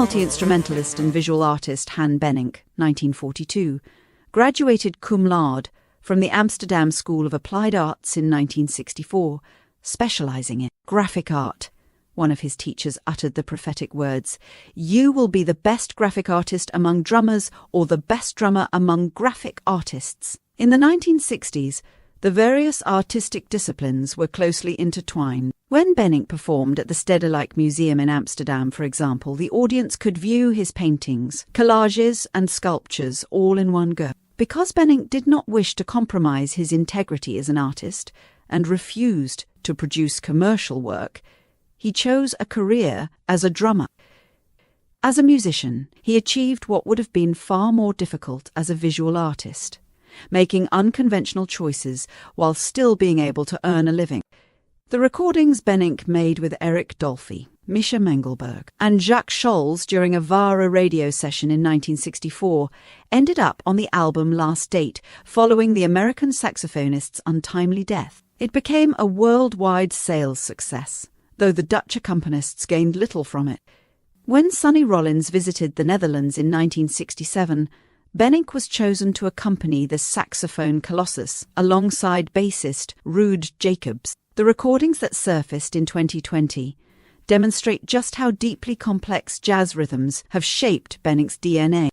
multi-instrumentalist and visual artist Han Bennink, 1942, graduated cum laude from the Amsterdam School of Applied Arts in 1964, specializing in graphic art. One of his teachers uttered the prophetic words, "You will be the best graphic artist among drummers or the best drummer among graphic artists." In the 1960s, the various artistic disciplines were closely intertwined. When Bennink performed at the Stedelijk Museum in Amsterdam, for example, the audience could view his paintings, collages and sculptures all in one go. Because Bennink did not wish to compromise his integrity as an artist and refused to produce commercial work, he chose a career as a drummer. As a musician, he achieved what would have been far more difficult as a visual artist, making unconventional choices while still being able to earn a living. The recordings Bennink made with Eric Dolphy, Misha Mengelberg, and Jacques Scholz during a Vara radio session in 1964 ended up on the album Last Date, following the American saxophonist's untimely death. It became a worldwide sales success, though the Dutch accompanists gained little from it. When Sonny Rollins visited the Netherlands in 1967, Bennink was chosen to accompany the saxophone colossus alongside bassist Ruud Jacobs. The recordings that surfaced in 2020 demonstrate just how deeply complex jazz rhythms have shaped Bennink's DNA.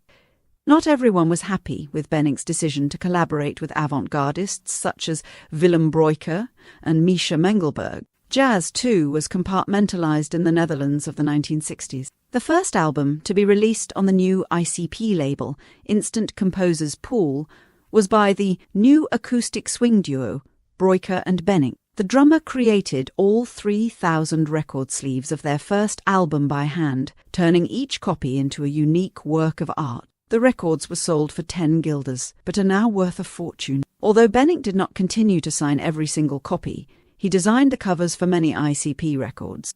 Not everyone was happy with Bennink's decision to collaborate with avant-gardists such as Willem Breuker and Misha Mengelberg. Jazz, too, was compartmentalized in the Netherlands of the 1960s. The first album to be released on the new ICP label, Instant Composers Pool, was by the new acoustic swing duo, Breuker and Bennink. The drummer created all 3,000 record sleeves of their first album by hand, turning each copy into a unique work of art. The records were sold for 10 guilders, but are now worth a fortune. Although Bennink did not continue to sign every single copy, he designed the covers for many ICP records.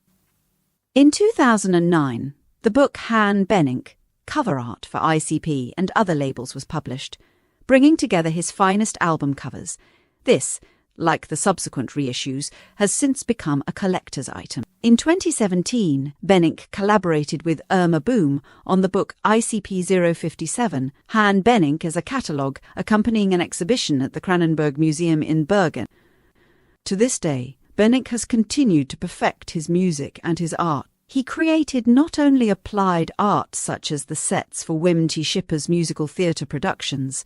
In 2009, the book Han Bennink, Cover Art for ICP and Other Labels was published, bringing together his finest album covers. This, like the subsequent reissues, has since become a collector's item. In 2017, Bennink collaborated with Irma Boom on the book ICP 057, Han Bennink as a catalogue accompanying an exhibition at the Kranenburg Museum in Bergen. To this day, Bennink has continued to perfect his music and his art. He created not only applied art such as the sets for Wim T. Schipper's musical theatre productions,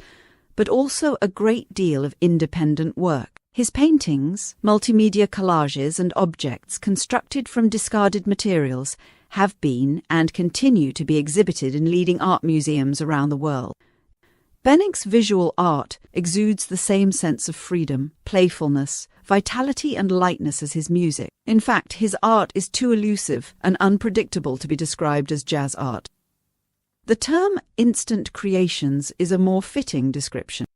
but also a great deal of independent work. His paintings, multimedia collages and objects constructed from discarded materials have been and continue to be exhibited in leading art museums around the world. Bennink's visual art exudes the same sense of freedom, playfulness, vitality and lightness as his music. In fact, his art is too elusive and unpredictable to be described as jazz art. The term instant creations is a more fitting description.